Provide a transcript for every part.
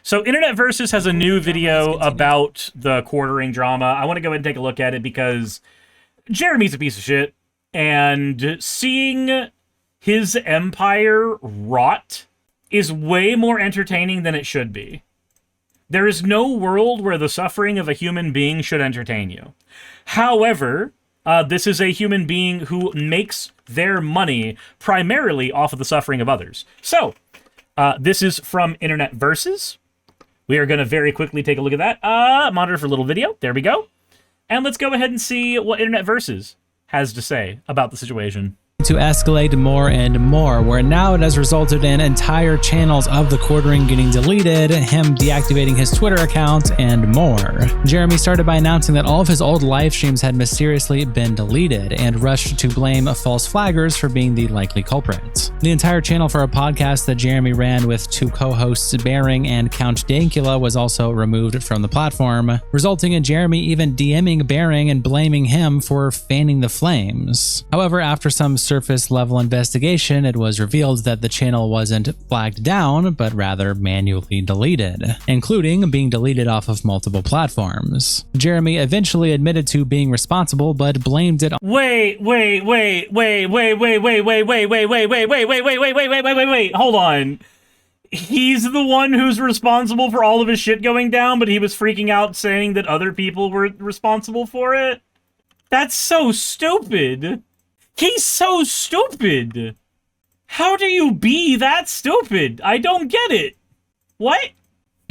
So Internet Versus has a new video about the quartering drama. I want to go ahead and take a look at it because Jeremy's a piece of shit. And seeing his empire rot is way more entertaining than it should be. There is no world where the suffering of a human being should entertain you. However, this is a human being who makes their money primarily off of the suffering of others. So, this is from Internet Versus. We are going to very quickly take a look at that. Monitor for a little video. There we go. And let's go ahead and see what Internet Versus has to say about the situation. To escalate more and more, where now it has resulted in entire channels of the quartering getting deleted, him deactivating his Twitter account, and more. Jeremy started by announcing that all of his old live streams had mysteriously been deleted, and rushed to blame false flaggers for being the likely culprit. The entire channel for a podcast that Jeremy ran with two co-hosts Bearing and Count Dankula was also removed from the platform, resulting in Jeremy even DMing Bearing and blaming him for fanning the flames. However, after some surface level investigation, it was revealed that the channel wasn't flagged down, but rather manually deleted, including being deleted off of multiple platforms. Jeremy eventually admitted to being responsible, but blamed it on— Wait, hold on. He's the one who's responsible for all of his shit going down, but he was freaking out saying that other people were responsible for it? That's so stupid. He's so stupid. How do you be that stupid? I don't get it. What?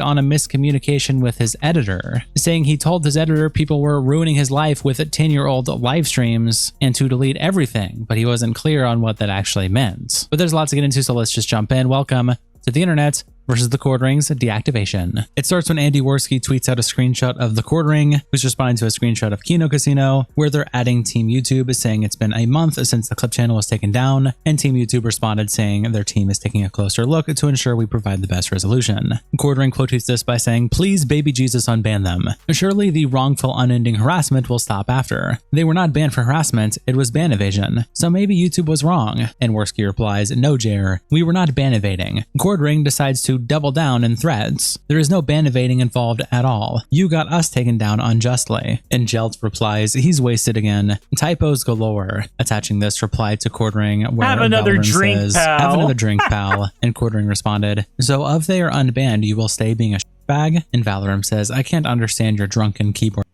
On a miscommunication with his editor, saying he told his editor people were ruining his life with 10-year-old live streams and to delete everything, but he wasn't clear on what that actually meant. But there's lots to get into, so let's just jump in. Welcome to the Internet Versus the Quartering's deactivation. It starts when Andy Worski tweets out a screenshot of the Quartering, who's responding to a screenshot of Kino Casino, where they're adding Team YouTube, saying it's been a month since the clip channel was taken down, and Team YouTube responded saying their team is taking a closer look to ensure we provide the best resolution. Quartering quote tweets this by saying, "Please baby Jesus unban them. Surely the wrongful unending harassment will stop after. They were not banned for harassment, it was ban evasion. So maybe YouTube was wrong." And Worski replies, "No, Jer, we were not ban evading." Quartering decides to double down in threads. "There is no ban evading involved at all. You got us taken down unjustly." And Jelt replies, "He's wasted again. Typos galore." Attaching this reply to Quartering where "Have another Valorant drink, says, pal." "Have another drink, pal." And Quartering responded, "So if they are unbanned, you will stay being a bag?" And Valorant says, "I can't understand your drunken keyboard."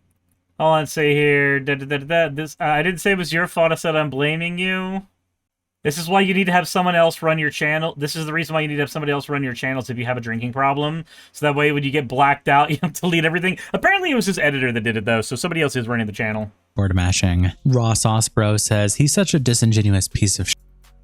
Hold on, say here. This I didn't say it was your fault. I said I'm blaming you. This is why you need to have someone else run your channel. This is the reason why you need to have somebody else run your channels if you have a drinking problem. So that way when you get blacked out, you have to delete everything. Apparently it was his editor that did it though, so somebody else is running the channel. Board mashing. Raw Sauce Bro says, "He's such a disingenuous piece of shit.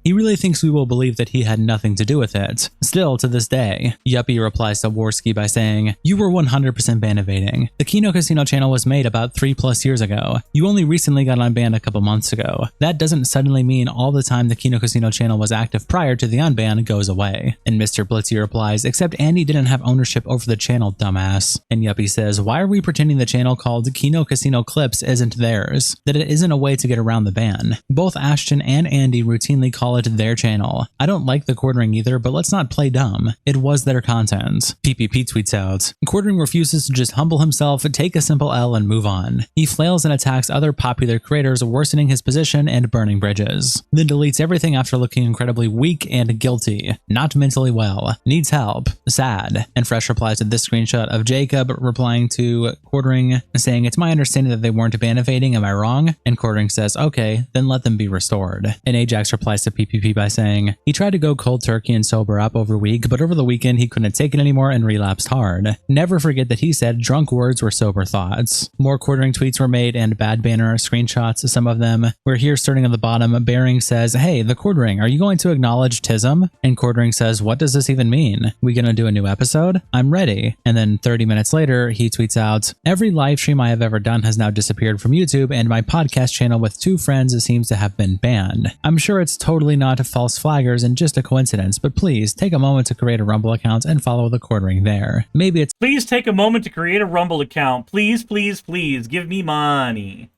He really thinks we will believe that he had nothing to do with it. Still, to this day." Yuppie replies to Worski by saying, "You were 100% ban evading. The Kino Casino channel was made about 3+ years ago. You only recently got unbanned a couple months ago. That doesn't suddenly mean all the time the Kino Casino channel was active prior to the unban goes away." And Mr. Blitzy replies, "Except Andy didn't have ownership over the channel, dumbass." And Yuppie says, "Why are we pretending the channel called Kino Casino Clips isn't theirs? That it isn't a way to get around the ban? Both Ashton and Andy routinely call it their channel. I don't like the Quartering either, but let's not play dumb. It was their content." PPP tweets out, "Quartering refuses to just humble himself, take a simple L and move on. He flails and attacks other popular creators, worsening his position and burning bridges. Then deletes everything after looking incredibly weak and guilty. Not mentally well. Needs help. Sad." And Fresh replies to this screenshot of Jacob replying to Quartering saying, "It's my understanding that they weren't ban evading, am I wrong?" And Quartering says, "Okay, then let them be restored." And Ajax replies to PPP by saying, "He tried to go cold turkey and sober up over week, but over the weekend he couldn't take it anymore and relapsed hard. Never forget that he said drunk words were sober thoughts." More Quartering tweets were made and bad banner screenshots, some of them. We're here starting at the bottom. Bearing says, "Hey, the Quartering, are you going to acknowledge Tism?" And Quartering says, "What does this even mean? We gonna do a new episode? I'm ready." And then 30 minutes later, he tweets out, "Every live stream I have ever done has now disappeared from YouTube, and my podcast channel with 2 friends seems to have been banned. I'm sure it's totally not false flaggers and just a coincidence, but please take a moment to create a Rumble account and follow the Quartering there. Maybe it's—" Please take a moment to create a Rumble account. Please, please, please give me money.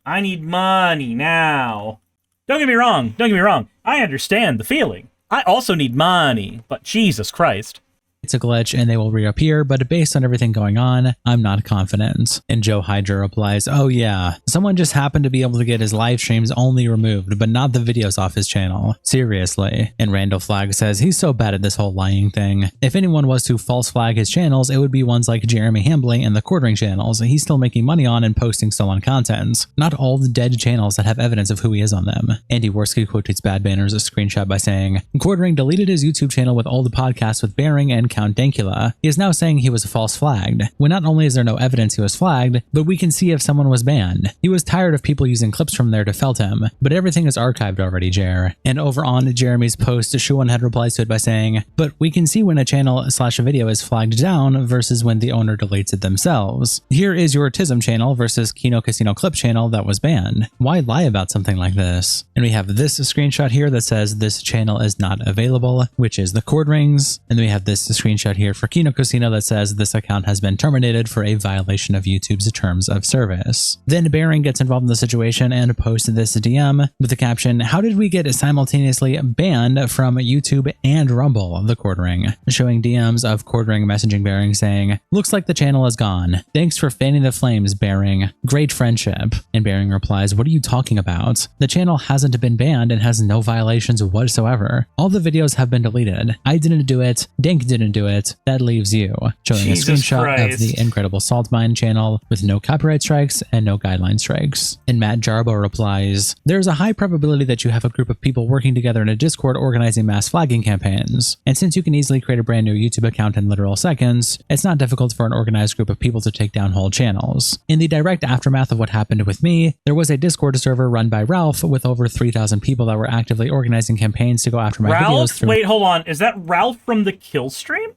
I need money now. Don't get me wrong. Don't get me wrong. I understand the feeling. I also need money, but Jesus Christ. it's a glitch and they will reappear, but based on everything going on, I'm not confident. And Joe Hydra replies, oh yeah, someone just happened to be able to get his live streams only removed, but not the videos off his channel. Seriously. And Randall Flag says he's so bad at this whole lying thing. If anyone was to false flag his channels, it would be ones like Jeremy Hambling and the Quartering channels he's still making money on and posting stolen content. Not all the dead channels that have evidence of who he is on them. Andy Worski quote tweets Bad Banners a screenshot by saying, Quartering deleted his YouTube channel with all the podcasts with Bearing and Count Dankula. He is now saying he was false flagged, when not only is there no evidence he was flagged, but we can see if someone was banned. He was tired of people using clips from there to felt him, but everything is archived already, Jer. And over on Jeremy's post, Shuonhead replies to it by saying, but we can see when a channel/video is flagged down versus when the owner deletes it themselves. Here is your Tism channel versus Kino Casino clip channel that was banned. Why lie about something like this? And we have this screenshot here that says this channel is not available, which is the Quarterings. And then we have this screenshot here for Kino Casino that says this account has been terminated for a violation of YouTube's terms of service. Then Bearing gets involved in the situation and posts this DM with the caption, how did we get simultaneously banned from YouTube and Rumble, the Quartering? Showing DMs of Quartering messaging Bearing saying, looks like the channel is gone. Thanks for fanning the flames, Bearing. Great friendship. And Bearing replies, what are you talking about? The channel hasn't been banned and has no violations whatsoever. All the videos have been deleted. I didn't do it. Dank didn't do it. That leaves you. Showing Jesus a screenshot Christ. of the Incredible Salt Mine channel with no copyright strikes and no guideline strikes. And Matt Jarbo replies, there's a high probability that you have a group of people working together in a Discord organizing mass flagging campaigns. And since you can easily create a brand new YouTube account in literal seconds, it's not difficult for an organized group of people to take down whole channels. In the direct aftermath of what happened with me, there was a Discord server run by Ralph with over 3,000 people that were actively organizing campaigns to go after my videos through— Wait, hold on. Is that Ralph from the Kill Stream?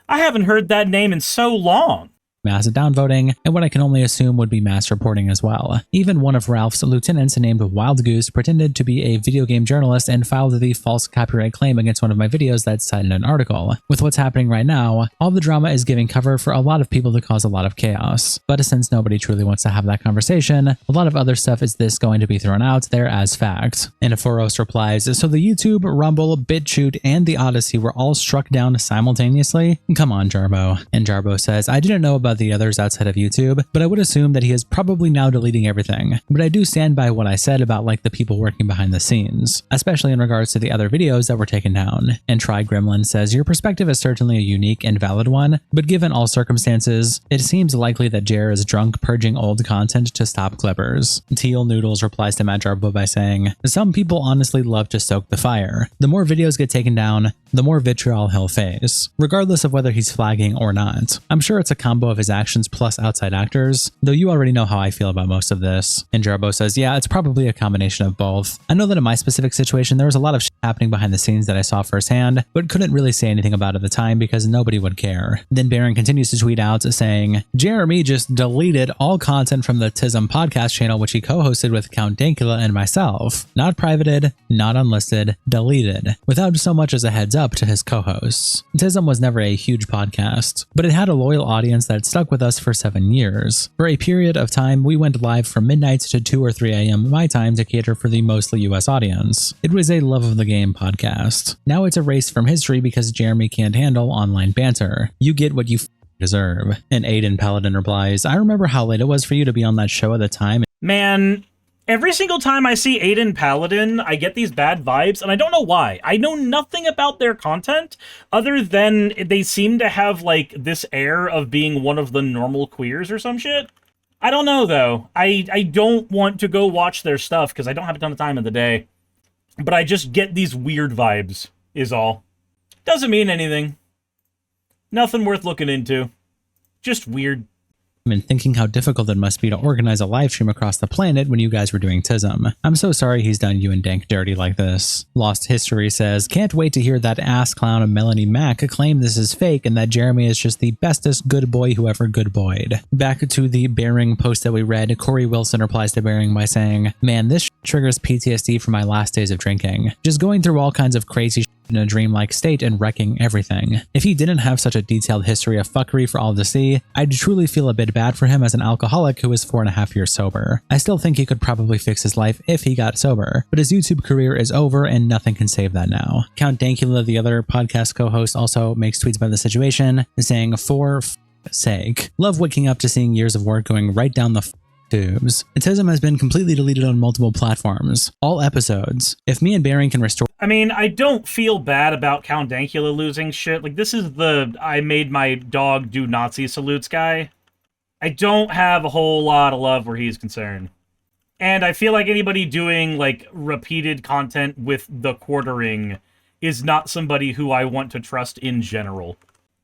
I haven't heard that name in so long. mass downvoting, and what I can only assume would be mass reporting as well. Even one of Ralph's lieutenants named Wild Goose pretended to be a video game journalist and filed the false copyright claim against one of my videos that's cited in an article. With what's happening right now, all the drama is giving cover for a lot of people to cause a lot of chaos. But since nobody truly wants to have that conversation, a lot of other stuff is this going to be thrown out there as fact. And Foros replies, so the YouTube, Rumble, BitChute, and the Odyssey were all struck down simultaneously? Come on, Jarbo. And Jarbo says, I didn't know about the others outside of YouTube, but I would assume that he is probably now deleting everything. But I do stand by what I said about like the people working behind the scenes, especially in regards to the other videos that were taken down. And Try Gremlin says, your perspective is certainly a unique and valid one, but given all circumstances, it seems likely that Jer is drunk purging old content to stop clippers. Teal Noodles replies to Matt Jarbo by saying, some people honestly love to stoke the fire. The more videos get taken down, the more vitriol he'll face, regardless of whether he's flagging or not. I'm sure it's a combo of his actions plus outside actors, though you already know how I feel about most of this. And Jarbo says, yeah, it's probably a combination of both. I know that in my specific situation, there was a lot of shit happening behind the scenes that I saw firsthand, but couldn't really say anything about at the time because nobody would care. Then Baron continues to tweet out saying, Jeremy just deleted all content from the Tism podcast channel, which he co-hosted with Count Dankula and myself. Not privated, not unlisted, deleted, without so much as a heads up to his co-hosts. Tism was never a huge podcast, but it had a loyal audience that stuck with us for 7 years. For a period of time, we went live from midnight to 2 or 3 a.m. my time to cater for the mostly US audience. It was a love of the game podcast. Now it's erased from history because Jeremy can't handle online banter. You get what you deserve. And Aiden Paladin replies, I remember how late it was for you to be on that show at the time. Man, every single time I see Aiden Paladin, I get these bad vibes, and I don't know why. I know nothing about their content, other than they seem to have, like, this air of being one of the normal queers or some shit. I don't know, though. I don't want to go watch their stuff, because I don't have a ton of time in the day. But I just get these weird vibes, is all. Doesn't mean anything. Nothing worth looking into. Just weird. And thinking how difficult it must be to organize a live stream across the planet when you guys were doing Tism. I'm so sorry he's done you and Dank dirty like this. Lost History says, can't wait to hear that ass clown Melanie Mack claim this is fake and that Jeremy is just the bestest good boy who ever good boyed. Back to the Bearing post that we read, Corey Wilson replies to Bearing by saying, man, this triggers PTSD from my last days of drinking. Just going through all kinds of crazy in a dreamlike state and wrecking everything. If he didn't have such a detailed history of fuckery for all to see, I'd truly feel a bit bad for him as an alcoholic who is 4.5 years sober. I still think he could probably fix his life if he got sober, but his YouTube career is over and nothing can save that now. Count Dankula, the other podcast co-host, also makes tweets about the situation, saying, for sake, love waking up to seeing years of work going right down the tubes. Tism has been completely deleted on multiple platforms. All episodes. If me and Baring can restore— I mean, I don't feel bad about Count Dankula losing shit. Like, this is the I made my dog do Nazi salutes guy. I don't have a whole lot of love where he's concerned. And I feel like anybody doing, like, repeated content with the quartering is not somebody who I want to trust in general.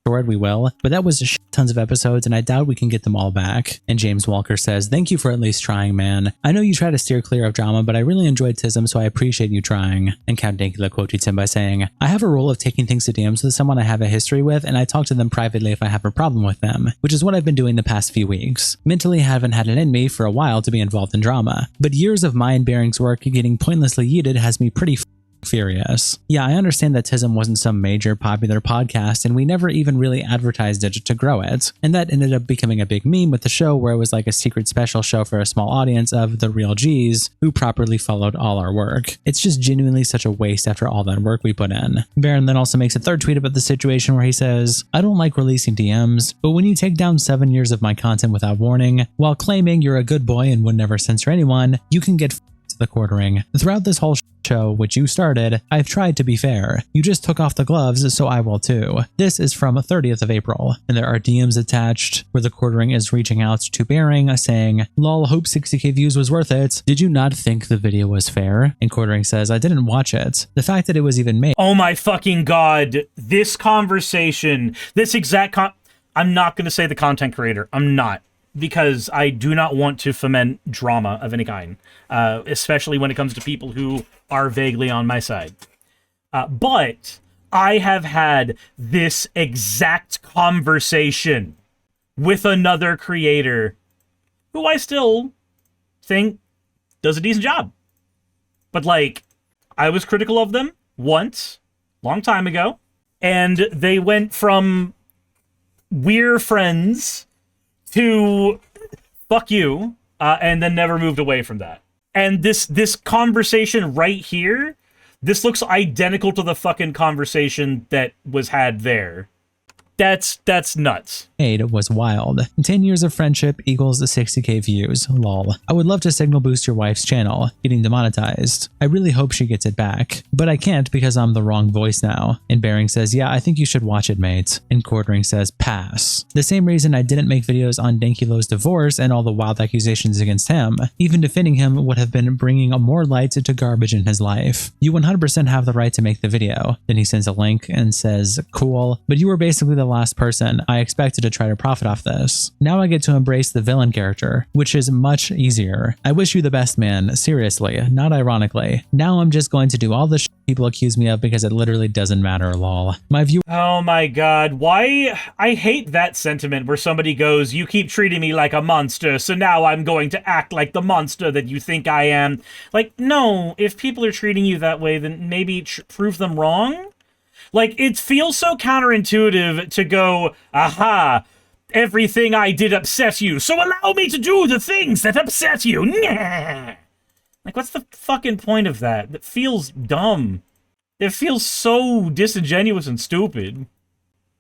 We will, but that was tons of episodes and I doubt we can get them all back. And James Walker says, thank you for at least trying, man. I know you try to steer clear of drama, but I really enjoyed Tism, so I appreciate you trying. And Count Dankula quotes him by saying, I have a rule of taking things to DMs with someone I have a history with, and I talk to them privately if I have a problem with them, which is what I've been doing the past few weeks. Mentally haven't had it in me for a while to be involved in drama, but years of my and Baring's work getting pointlessly yeeted has me pretty furious. Yeah, I understand that Tism wasn't some major popular podcast and we never even really advertised it to grow it, and that ended up becoming a big meme with the show where it was like a secret special show for a small audience of the real G's who properly followed all our work. It's just genuinely such a waste after all that work we put in. Baron then also makes a third tweet about the situation where he says, I don't like releasing DMs, but when you take down 7 years of my content without warning, while claiming you're a good boy and would never censor anyone, you can get to the quartering. Throughout this whole show, which you started, I've tried to be fair. You just took off the gloves, so I will too. This is from 30th of April, and there are DMs attached where the quartering is reaching out to Baring, saying, lol, hope 60k views was worth it. Did you not think the video was fair? And quartering says, I didn't watch it. The fact that it was even made— oh my fucking god, this conversation, this exact I'm not going to say the content creator. I'm not. Because I do not want to foment drama of any kind, especially when it comes to people who are vaguely on my side. But I have had this exact conversation with another creator who I still think does a decent job. But, like, I was critical of them once, long time ago, and they went from we're friends to fuck you, and then never moved away from that. And this conversation right here, this looks identical to the fucking conversation that was had there. That's nuts. Was wild. 10 years of friendship equals the 60k views. Lol. I would love to signal boost your wife's channel, getting demonetized. I really hope she gets it back, but I can't because I'm the wrong voice now. And Baring says, yeah, I think you should watch it, mate. And Quartering says, pass. The same reason I didn't make videos on Dankulo's divorce and all the wild accusations against him. Even defending him would have been bringing more light to garbage in his life. You 100% have the right to make the video. Then he sends a link and says, cool, but you were basically the last person I expected to try to profit off this. Now I get to embrace the villain character, which is much easier. I wish you the best, man. Seriously, not ironically. Now I'm just going to do all the shit people accuse me of because it literally doesn't matter, lol. My view— oh my god, why? I hate that sentiment where somebody goes, you keep treating me like a monster, so now I'm going to act like the monster that you think I am. Like, no, if people are treating you that way, then maybe prove them wrong? Like, it feels so counterintuitive to go, aha, everything I did upset you, so allow me to do the things that upset you. Nyeh. Like, what's the fucking point of that? That feels dumb. It feels so disingenuous and stupid.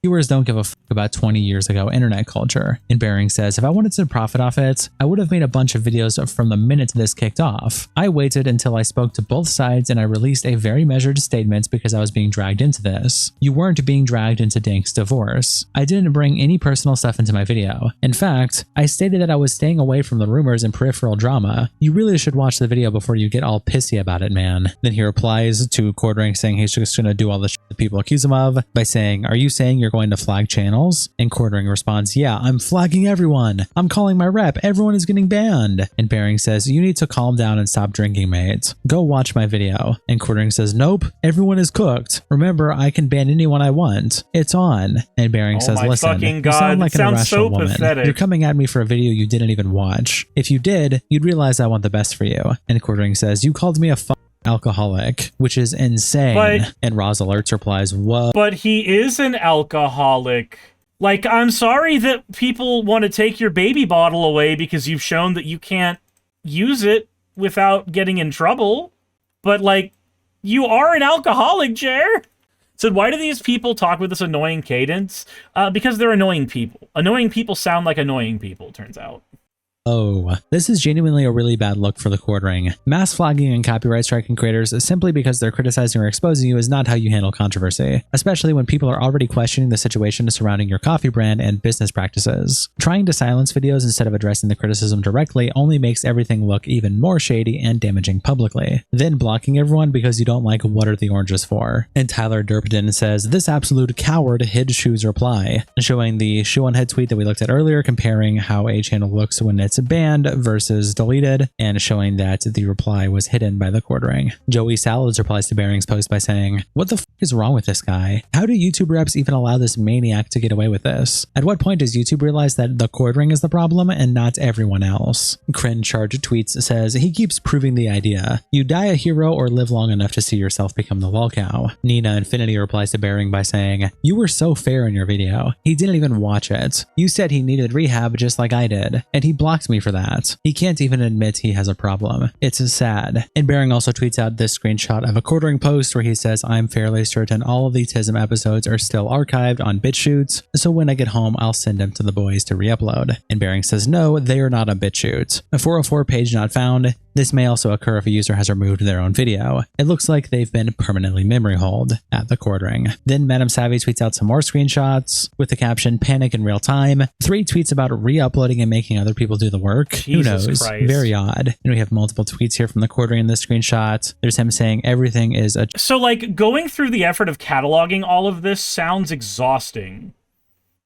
Viewers don't give a fuck about 20 years ago internet culture. And Baring says, if I wanted to profit off it, I would have made a bunch of videos from the minute this kicked off. I waited until I spoke to both sides and I released a very measured statement because I was being dragged into this. You weren't being dragged into Dank's divorce. I didn't bring any personal stuff into my video. In fact, I stated that I was staying away from the rumors and peripheral drama. You really should watch the video before you get all pissy about it, man. Then he replies to Quartering saying he's just gonna do all the shit that people accuse him of by saying, are you saying you're going to flag channels? And Quartering responds, yeah, I'm flagging everyone. I'm calling my rep. Everyone is getting banned. And Baring says, you need to calm down and stop drinking, mate. Go watch my video. And Quartering says, nope, everyone is cooked. Remember, I can ban anyone I want. It's on. And Baring says, listen, you sound like an irrational woman. Pathetic. You're coming at me for a video you didn't even watch. If you did, you'd realize I want the best for you. And Quartering says, you called me a alcoholic, which is insane. And Roz Alerts replies, whoa. But he is an alcoholic. Like, I'm sorry that people want to take your baby bottle away because you've shown that you can't use it without getting in trouble. But, like, you are an alcoholic, Jer. So why do these people talk with this annoying cadence? Because they're annoying people. Annoying people sound like annoying people, turns out. Oh, this is genuinely a really bad look for the quartering. Mass flagging and copyright striking creators simply because they're criticizing or exposing you is not how you handle controversy, especially when people are already questioning the situation surrounding your coffee brand and business practices. Trying to silence videos instead of addressing the criticism directly only makes everything look even more shady and damaging publicly. Then blocking everyone because you don't like what are the oranges for. And Tyler Durpedin says, this absolute coward hid Shu's reply, showing the Shoe on Head tweet that we looked at earlier, comparing how a channel looks when it's banned versus deleted, and showing that the reply was hidden by the quartering. Joey Salads replies to Bearing's post by saying, what the f is wrong with this guy? How do YouTube reps even allow this maniac to get away with this? At what point does YouTube realize that the quartering is the problem and not everyone else? Crin Charge tweets says, he keeps proving the idea. You die a hero or live long enough to see yourself become the lol cow. Nina Infinity replies to Bearing by saying, you were so fair in your video. He didn't even watch it. You said he needed rehab just like I did, and he blocked me for that. He can't even admit he has a problem. It's sad. And Bearing also tweets out this screenshot of a quartering post where he says, I'm fairly certain all of the TISM episodes are still archived on BitChute, so when I get home I'll send them to the boys to re-upload. And Bearing says no, they are not on BitChute. A 404 page not found. This may also occur if a user has removed their own video. It looks like they've been permanently memory holed at the quartering. Then Madam Savvy tweets out some more screenshots with the caption, panic in real time. 3 tweets about re-uploading and making other people do the work. Jesus Who knows? Christ. Very odd. And we have multiple tweets here from the quartering in this screenshot. There's him saying everything is a... So, like, going through the effort of cataloging all of this sounds exhausting.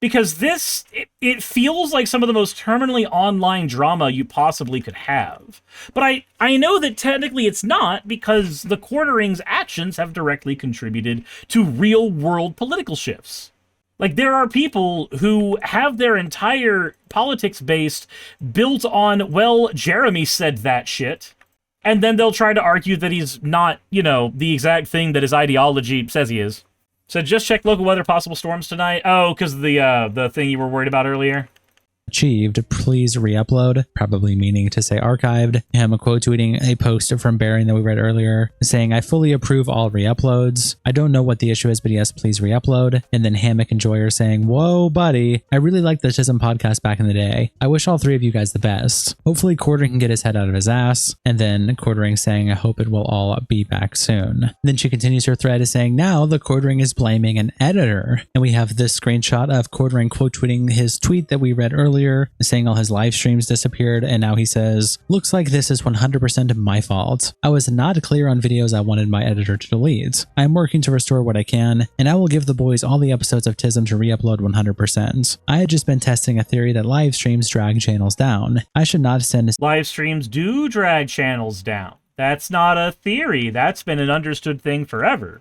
Because this, it feels like some of the most terminally online drama you possibly could have. But I know that technically it's not, because the quartering's actions have directly contributed to real-world political shifts. Like, there are people who have their entire politics based built on, well, Jeremy said that shit. And then they'll try to argue that he's not, you know, the exact thing that his ideology says he is. So just check local weather, possible storms tonight. Oh, because the thing you were worried about earlier. Achieved, please re-upload, probably meaning to say archived. Him quote tweeting a post from Bearing that we read earlier saying, I fully approve all re-uploads. I don't know what the issue is, but yes, please re-upload. And then Hammock Enjoyer saying, whoa buddy, I really liked the Chisholm podcast back in the day. I wish all 3 of you guys the best. Hopefully Quartering can get his head out of his ass. And then Quartering saying, I hope it will all be back soon. Then she continues her thread saying, now the Quartering is blaming an editor. And we have this screenshot of Quartering quote tweeting his tweet that we read earlier, saying all his live streams disappeared, and now he says, looks like this is 100% my fault. I was not clear on videos I wanted my editor to delete. I am working to restore what I can, and I will give the boys all the episodes of TISM to re-upload 100%. I had just been testing a theory that live streams drag channels down. I should not send... Live streams do drag channels down. That's not a theory. That's been an understood thing forever.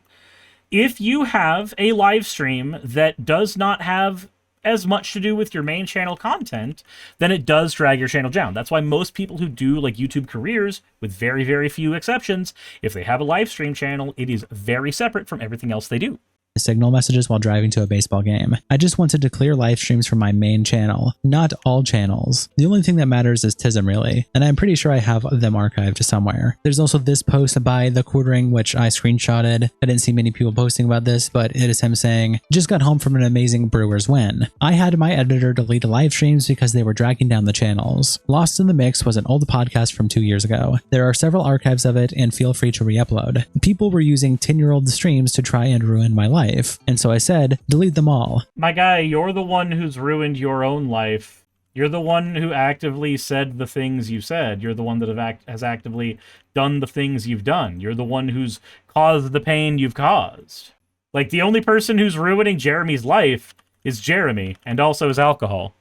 If you have a live stream that does not have as much to do with your main channel content, then it does drag your channel down. That's why most people who do like YouTube careers, with very, very few exceptions, if they have a live stream channel, it is very separate from everything else they do. Signal messages while driving to a baseball game. I just wanted to clear live streams from my main channel, not all channels. The only thing that matters is TISM really, and I'm pretty sure I have them archived somewhere. There's also this post by the quartering, which I screenshotted. I didn't see many people posting about this, but it is him saying, just got home from an amazing Brewers win. I had my editor delete live streams because they were dragging down the channels. Lost in the Mix was an old podcast from 2 years ago. There are several archives of it, and feel free to re-upload. People were using 10-year-old streams to try and ruin my life. And so I said, delete them all. My guy, you're the one who's ruined your own life. You're the one who actively said the things you said. You're the one that has actively done the things you've done. You're the one who's caused the pain you've caused. Like, the only person who's ruining Jeremy's life is Jeremy, and also his alcohol.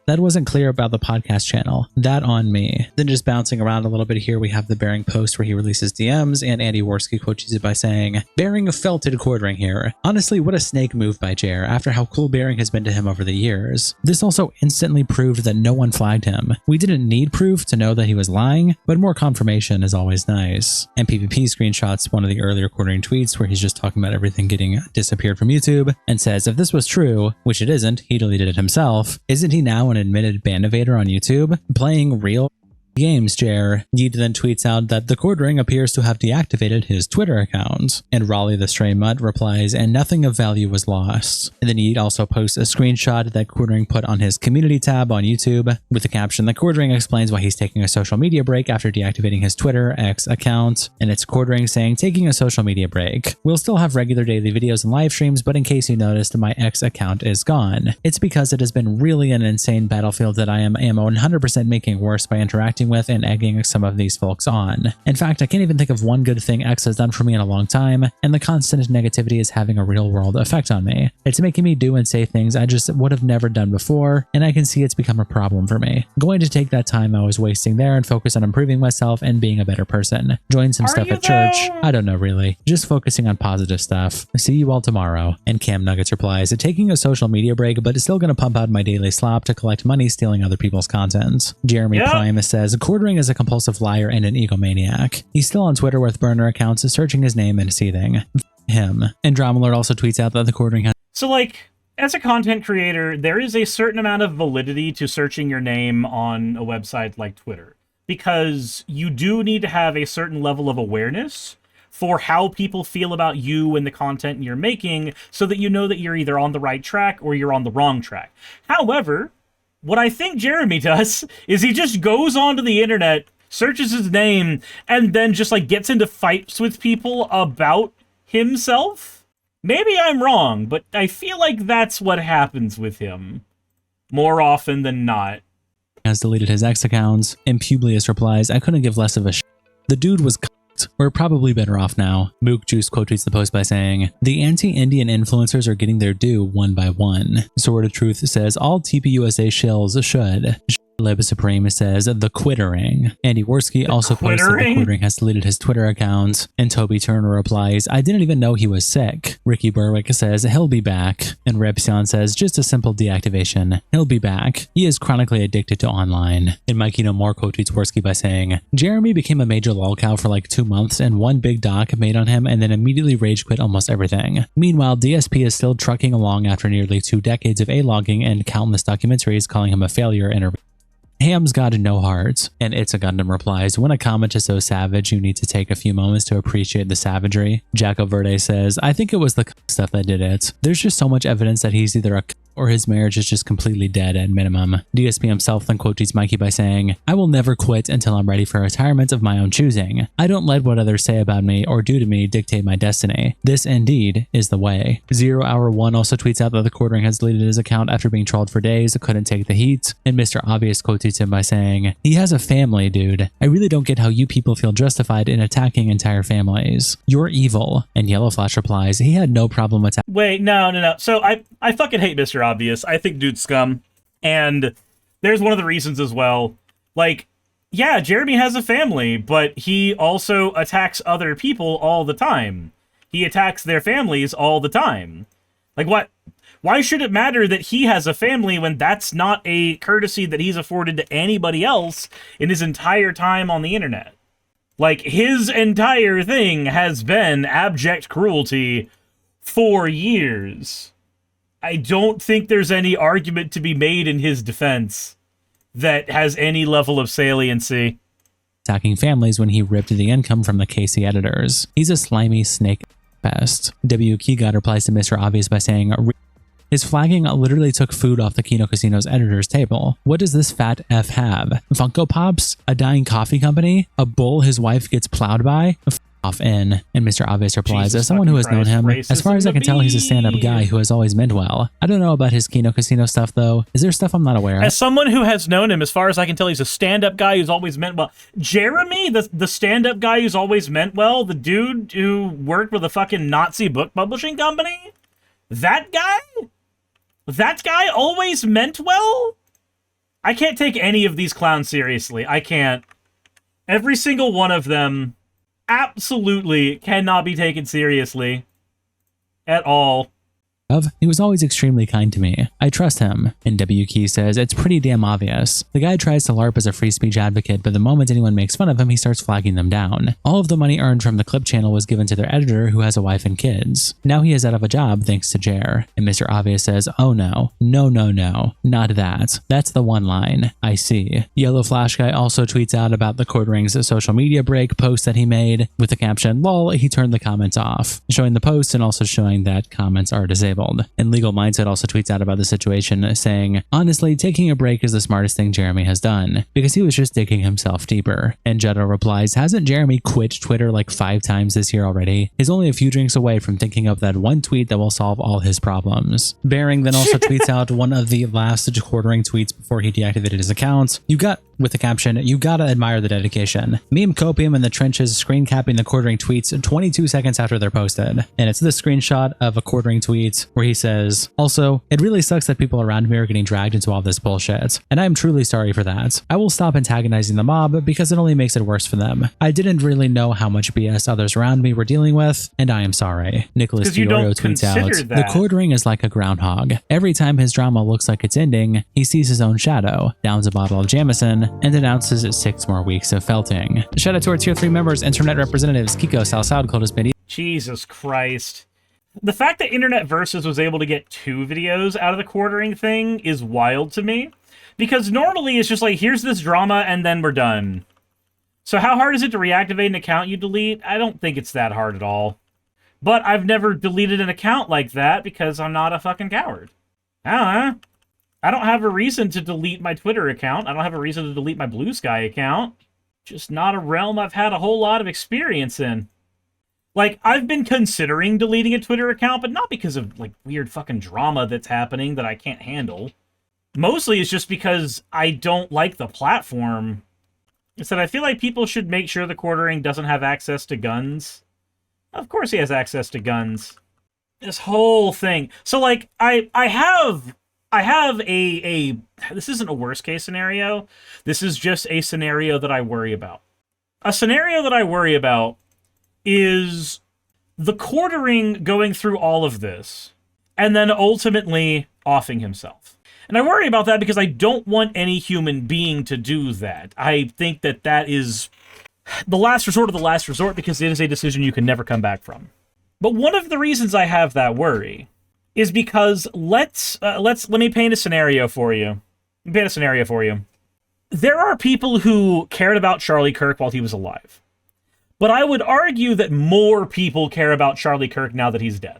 That wasn't clear about the podcast channel. That on me. Then just bouncing around a little bit here, we have the Bearing post where he releases DMs, and Andy Worski quotes it by saying, Bearing felted quartering here. Honestly, what a snake move by Jer after how cool Bearing has been to him over the years. This also instantly proved that no one flagged him. We didn't need proof to know that he was lying, but more confirmation is always nice. And PvP screenshots one of the earlier quartering tweets where he's just talking about everything getting disappeared from YouTube and says if this was true, which it isn't, he deleted it himself, isn't he now an admitted ban evader on YouTube? Playing real games, Jer. Yeet then tweets out that the quartering appears to have deactivated his Twitter account. And Raleigh the Stray Mutt replies, and nothing of value was lost. And then Yeet also posts a screenshot that quartering put on his community tab on YouTube with the caption that quartering explains why he's taking a social media break after deactivating his Twitter X account. And it's quartering saying, taking a social media break. We'll still have regular daily videos and live streams, but in case you noticed, my X account is gone. It's because it has been really an insane battlefield that I am 100% making worse by interacting with and egging some of these folks on. In fact, I can't even think of one good thing X has done for me in a long time, and the constant negativity is having a real world effect on me. It's making me do and say things I just would have never done before, and I can see it's become a problem for me. Going to take that time I was wasting there and focus on improving myself and being a better person. Join some stuff at church. I don't know really. Just focusing on positive stuff. See you all tomorrow. And Cam Nuggets replies, taking a social media break, but still gonna pump out my daily slop to collect money stealing other people's content. Jeremy Primus says, quartering is a compulsive liar and an egomaniac. He's still on Twitter with burner accounts, searching his name and seething. Him. And Dramalord also tweets out that the quartering has... So, like, as a content creator, there is a certain amount of validity to searching your name on a website like Twitter. Because you do need to have a certain level of awareness for how people feel about you and the content you're making so that you know that you're either on the right track or you're on the wrong track. However, what I think Jeremy does is he just goes onto the internet, searches his name, and then just like gets into fights with people about himself. Maybe I'm wrong, but I feel like that's what happens with him more often than not. Has deleted his X accounts, and Publius replies, I couldn't give less of a shit. The dude was we're probably better off now. Mook Juice quote tweets the post by saying, the anti-Indian influencers are getting their due one by one. Sword of Truth says, all TPUSA shills should. Lib Supreme says, the quittering. Andy Worski also posts that the quartering has deleted his Twitter account. And Toby Turner replies, I didn't even know he was sick. Ricky Berwick says, he'll be back. And Repsion says, just a simple deactivation. He'll be back. He is chronically addicted to online. And Mikey No More quote tweets Worski by saying, Jeremy became a major lolcow for like 2 months and one big doc made on him and then immediately rage quit almost everything. Meanwhile, DSP is still trucking along after nearly 2 decades of A-logging and countless documentaries calling him a failure and a Ham's got no heart. And It's a Gundam replies, when a comment is so savage, you need to take a few moments to appreciate the savagery. Jaco Verde says, I think it was the stuff that did it. There's just so much evidence that he's either a or his marriage is just completely dead at minimum. DSP himself then quote tweets Mikey by saying, I will never quit until I'm ready for retirement of my own choosing. I don't let what others say about me or do to me dictate my destiny. This indeed is the way. 0 Hour 1 also tweets out that the quartering has deleted his account after being trolled for days, couldn't take the heat, and Mr. Obvious quote tweets him by saying, he has a family, dude. I really don't get how you people feel justified in attacking entire families. You're evil. And Yellow Flash replies, he had no problem attacking. Wait, no. So I fucking hate Mr. Obvious. I think dude's scum. And there's one of the reasons as well. Like, yeah, Jeremy has a family, but he also attacks other people all the time. He attacks their families all the time. Like, what? Why should it matter that he has a family when that's not a courtesy that he's afforded to anybody else in his entire time on the internet? Like, his entire thing has been abject cruelty for years. I don't think there's any argument to be made in his defense that has any level of saliency. Attacking families when he ripped the income from the KC editors. He's a slimy snake pest. W. Keygod replies to Mr. Obvious by saying, his flagging literally took food off the Kino Casino's editor's table. What does this fat F have? Funko Pops? A dying coffee company? A bull his wife gets plowed by? Off in. And Mr. Obvious replies, as someone who has known him, as far as I can tell, he's a stand-up guy who has always meant well. I don't know about his Kino Casino stuff, though. Is there stuff I'm not aware of? As someone who has known him, as far as I can tell, he's a stand-up guy who's always meant well. Jeremy, the stand-up guy who's always meant well, the dude who worked with a fucking Nazi book publishing company? That guy? That guy always meant well? I can't take any of these clowns seriously. I can't. Every single one of them absolutely cannot be taken seriously at all. He was always extremely kind to me. I trust him. And W. Key says, it's pretty damn obvious. The guy tries to LARP as a free speech advocate, but the moment anyone makes fun of him, he starts flagging them down. All of the money earned from the clip channel was given to their editor, who has a wife and kids. Now he is out of a job thanks to Jer. And Mr. Obvious says, oh no. No, no, no. Not that. That's the one line. I see. Yellow Flash Guy also tweets out about the Quartering's social media break post that he made with the caption, lol, he turned the comments off, showing the post and also showing that comments are disabled. And Legal Mindset also tweets out about the situation, saying, honestly, taking a break is the smartest thing Jeremy has done, because he was just digging himself deeper. And Jetta replies, hasn't Jeremy quit Twitter like 5 times this year already? He's only a few drinks away from thinking of that one tweet that will solve all his problems. Bearing then also tweets out one of the last Quartering tweets before he deactivated his account. With the caption, you gotta admire the dedication. Meme Copium in the trenches screen capping the Quartering tweets 22 seconds after they're posted. And it's this screenshot of a Quartering tweet where he says, also, it really sucks that people around me are getting dragged into all this bullshit. And I'm truly sorry for that. I will stop antagonizing the mob because it only makes it worse for them. I didn't really know how much BS others around me were dealing with, and I am sorry. Nicholas Fiorio tweets out, the Quartering is like a groundhog. Every time his drama looks like it's ending, he sees his own shadow, downs a bottle of Jameson, and announces 6 more weeks of felting. Shout out to our tier 3 members, internet representatives, Kiko, Sal Codus, Biddy. Jesus Christ. The fact that Internet Versus was able to get 2 videos out of the Quartering thing is wild to me. Because normally it's just like, here's this drama and then we're done. So how hard is it to reactivate an account you delete? I don't think it's that hard at all. But I've never deleted an account like that because I'm not a fucking coward. I don't have a reason to delete my Twitter account. I don't have a reason to delete my Blue Sky account. Just not a realm I've had a whole lot of experience in. Like, I've been considering deleting a Twitter account, but not because of, like, weird fucking drama that's happening that I can't handle. Mostly it's just because I don't like the platform. It's that I feel like people should make sure the Quartering doesn't have access to guns. Of course he has access to guns. This whole thing. So, like, I have a this isn't a worst case scenario. This is just a scenario that I worry about. A scenario that I worry about is the Quartering going through all of this and then ultimately offing himself. And I worry about that because I don't want any human being to do that. I think that that is the last resort of the last resort because it is a decision you can never come back from. But one of the reasons I have that worry is because let me paint a scenario for you. There are people who cared about Charlie Kirk while he was alive. But I would argue that more people care about Charlie Kirk now that he's dead.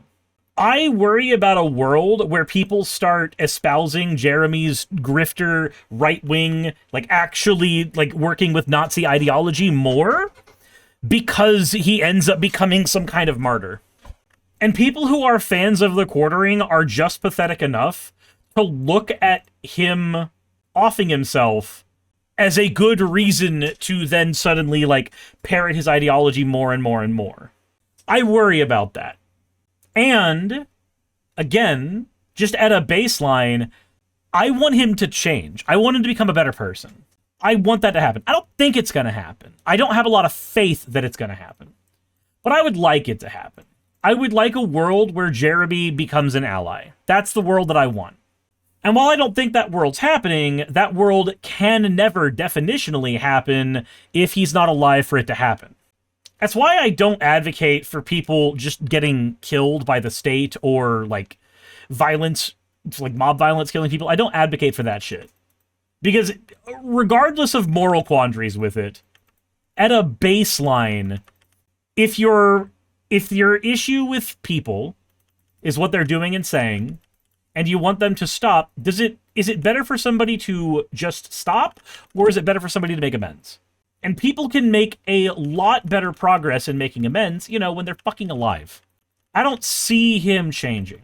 I worry about a world where people start espousing Jeremy's grifter, right-wing, like actually like working with Nazi ideology more because he ends up becoming some kind of martyr. And people who are fans of the Quartering are just pathetic enough to look at him offing himself as a good reason to then suddenly, like, parrot his ideology more and more and more. I worry about that. And, again, just at a baseline, I want him to change. I want him to become a better person. I want that to happen. I don't think it's going to happen. I don't have a lot of faith that it's going to happen. But I would like it to happen. I would like a world where Jeremy becomes an ally. That's the world that I want. And while I don't think that world's happening, that world can never definitionally happen if he's not alive for it to happen. That's why I don't advocate for people just getting killed by the state or, like, violence, like mob violence killing people. I don't advocate for that shit. Because regardless of moral quandaries with it, at a baseline, if your issue with people is what they're doing and saying, and you want them to stop, is it better for somebody to just stop, or is it better for somebody to make amends? And people can make a lot better progress in making amends, you know, when they're fucking alive. I don't see him changing.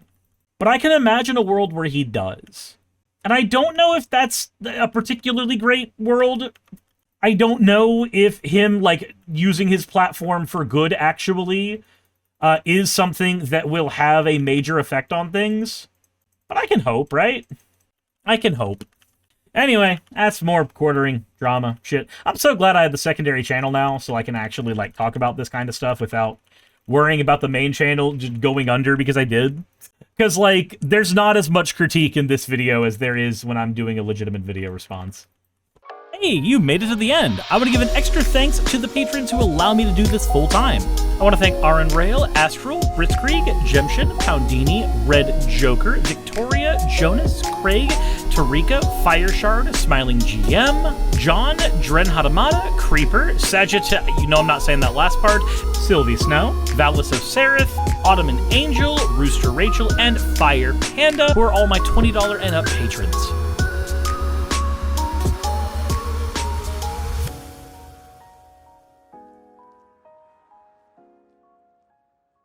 But I can imagine a world where he does. And I don't know if that's a particularly great world. I don't know if him, like, using his platform for good actually is something that will have a major effect on things. But I can hope, right? I can hope. Anyway, that's more quartering drama shit. I'm so glad I have the secondary channel now, so I can actually like talk about this kind of stuff without worrying about the main channel just going under because I did. Because like, there's not as much critique in this video as there is when I'm doing a legitimate video response. Hey, you made it to the end. I want to give an extra thanks to the patrons who allow me to do this full time. I want to thank Aaron Rail, Astral, Britzkrieg, Jemshin, Poundini, Red Joker, Victoria, Jonas, Craig, Tarika, Fireshard, Smiling GM, John, Dren Hadamada, Creeper, Sagitt, you know I'm not saying that last part, Sylvie Snow, Valis of Seraph, Ottoman Angel, Rooster Rachel, and Fire Panda, who are all my $20 and up patrons.